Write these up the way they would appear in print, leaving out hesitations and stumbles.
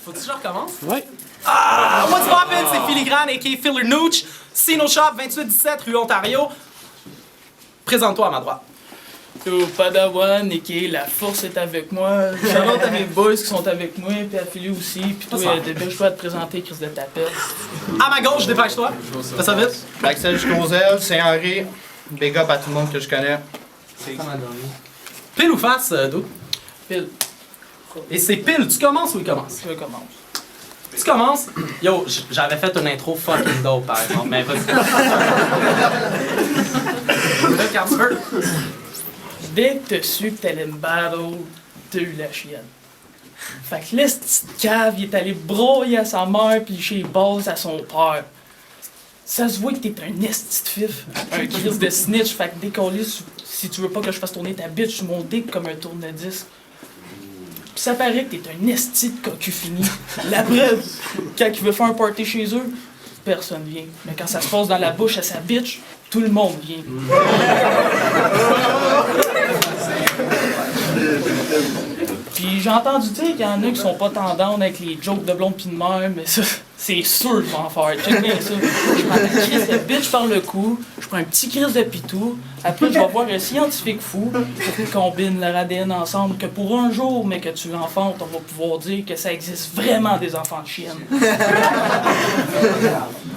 Faut-tu que je recommence? Ouais. Ah! What's poppin'? C'est Filigrane, a.k.a. Filler Nooch. Sino Shop, 2817 rue Ontario. Présente-toi à ma droite. Yo, Padawan, et la force est avec moi. Shout-out à mes boys qui sont avec moi, puis à Philly aussi. Puis toi, dépêche toi de te présenter, Chris de Tapette. À ma gauche, dépêche-toi. Fais ça vite. Axel Juscosel, c'est Henri. Big up à tout le monde que je connais. Pile ou face, Do? Phil, Et c'est pile. Tu commences ou il commence? je commence. Tu commences. Yo, j'avais fait une intro fucking dope, par exemple, mais vas-y. Là, un petit peu. Dès que t'as su que t'allais me battle, t'as eu la chienne. Fait que là, ce petit cave, il est allé broyer à sa mère puis chez Balls à son père. Ça se voit que t'es un esti de fif, un Chris de snitch, fait que décoller si tu veux pas que je fasse tourner ta bitch sur mon dick comme un tourne-disque. Pis ça paraît que t'es un esti de cocu fini. La preuve, quand il veut faire un party chez eux, personne vient. Mais quand ça se passe dans la bouche à sa bitch, tout le monde vient. Puis j'ai entendu dire qu'il y en a qui sont pas tendants avec les jokes de blonde pis de mère, mais ça, c'est sûr que je vais en faire. Check bien ça. Je prends la crise de bitch par le cou, je prends un petit crise de pitou, après je vais voir un scientifique fou qui combine leur ADN ensemble, que pour un jour, mais que tu enfantes, on va pouvoir dire que ça existe vraiment des enfants de chiennes.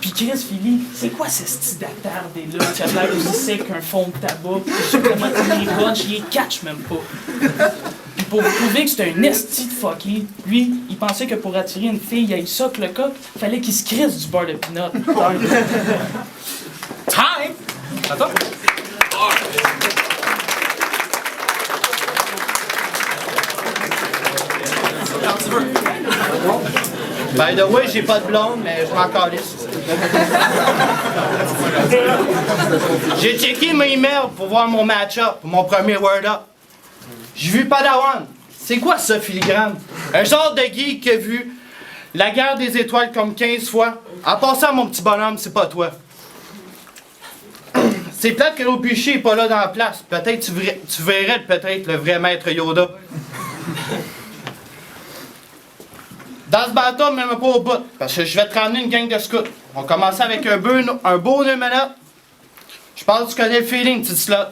Pis Chris Philly, c'est quoi ce style d'attardé-là qui a l'air aussi sec qu'un fond de tabac? Pis sûr comment tu les punch, il les catch même pas. Pis pour vous prouver que c'est un esti de fucky, lui, il pensait que pour attirer une fille, il socle le coq, fallait qu'il se crisse du beurre de pinot. Time! Attends. Quand tu veux. By the way, j'ai pas de blonde, mais je m'en calisse. J'ai checké mes emails pour voir mon match-up, mon premier word-up. J'ai vu Padawan. C'est quoi ça, Filigrane? Un genre de geek qui a vu la guerre des étoiles comme 15 fois. En passant, mon petit bonhomme, c'est pas toi. C'est plate que l'Opuché est pas là dans la place. Peut-être tu verrais peut-être le vrai maître Yoda. Dans ce bateau, même pas au bout, parce que je vais te ramener une gang de scouts. On va commencer avec un beau numéro. Je pense que tu connais le feeling, petite slot.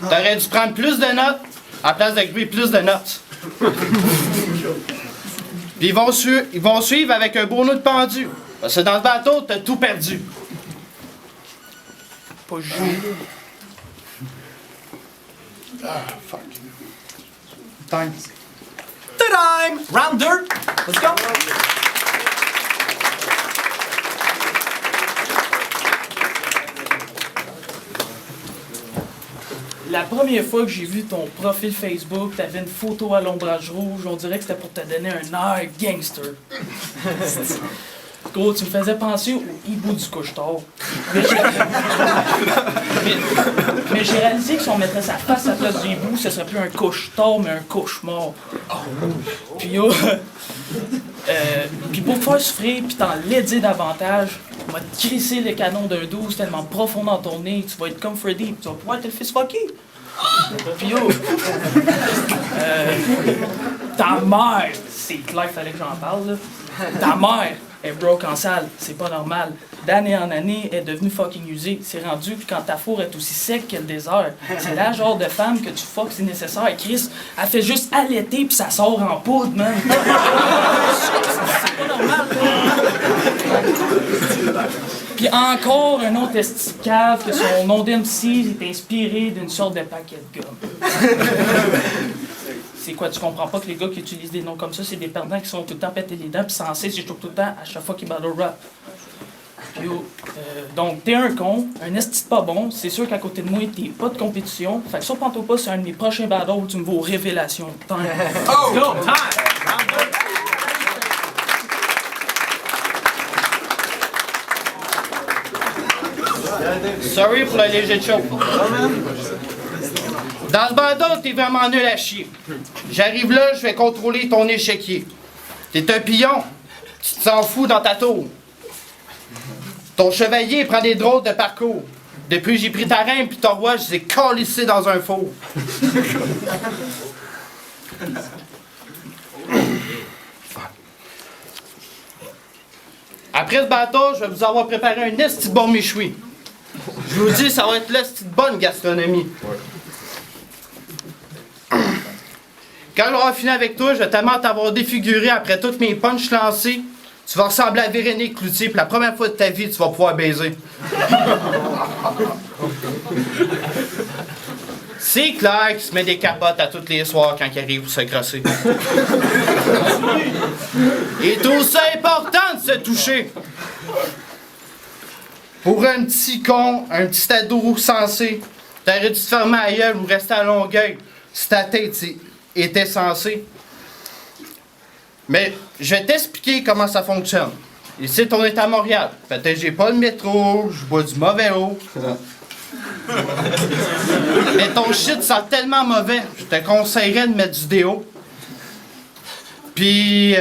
T'aurais dû prendre plus de notes, à la place de griller plus de notes. Puis ils vont suivre avec un beau nœud de pendu. Parce que dans ce bateau, t'as tout perdu. Pas joué. Ah, fuck. Time. Time! Round 2. Let's go! La première fois que j'ai vu ton profil Facebook, t'avais une photo à l'ombrage rouge, on dirait que c'était pour te donner un air gangster. Gros, tu me faisais penser au hibou du couche-tard. Mais j'ai réalisé que si on mettrait sa face à la place du hibou, ce serait plus un couche-tard, mais un cauchemar. Puis puis pour te faire souffrir, puis t'en l'aider davantage, on va te crisser le canon d'un 12 tellement profond dans ton nez, tu vas être comme Freddy, puis tu vas pouvoir te le fist fucker. Puis ta mère, c'est clair qu'il fallait que j'en parle, là. Ta mère est broke en salle, c'est pas normal. D'année en année, elle est devenue fucking usée. C'est rendu que quand ta fourre est aussi sec que le désert, c'est la genre de femme que tu fuck, c'est nécessaire. Et Chris, elle fait juste allaiter puis ça sort en poudre, man. C'est pas normal. Puis encore un autre esti cave que son nom d'MC est inspiré d'une sorte de paquet de gomme. C'est quoi, tu comprends pas que les gars qui utilisent des noms comme ça, c'est des perdants qui sont tout le temps pétés les dents, puis censés, c'est tout le temps à chaque fois qu'ils battle rap. Yo, donc t'es un con, un esti pas bon, c'est sûr qu'à côté de moi, t'es pas de compétition. Fait que surprends-toi pas, c'est un de mes prochains battles du nouveau Révélation. Oh! Go! Time! Round 2. Sorry pour le léger de chaud. Dans ce bateau, t'es vraiment nul à chier. J'arrive là, je vais contrôler ton échiquier. T'es un pion, tu t'en fous dans ta tour. Ton chevalier prend des drôles de parcours. Depuis que j'ai pris ta reine puis ton roi, je les ai calissés dans un four. Après ce bateau, je vais vous avoir préparé un esti de bon méchoui. Je vous dis, ça va être l'esti de bonne gastronomie. Quand on aura fini avec toi, je vais tellement t'avoir défiguré après toutes mes punches lancées. Tu vas ressembler à Véronique Cloutier, puis la première fois de ta vie, tu vas pouvoir baiser. C'est clair qu'il se met des capotes à tous les soirs quand il arrive pour se crosser. Il est aussi important de se toucher. Pour un petit con, un petit ado sensé, t'aurais dû te fermer la gueule ou rester à Longueuil si ta tête était censée. Mais je vais t'expliquer comment ça fonctionne. Ici, on est à Montréal. Peut-être j'ai pas le métro, je bois du mauvais eau. Mais ton shit sent tellement mauvais, je te conseillerais de mettre du déo. Puis,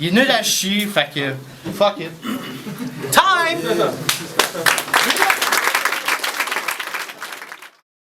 il est nul à chier, fait que fuck it. Time!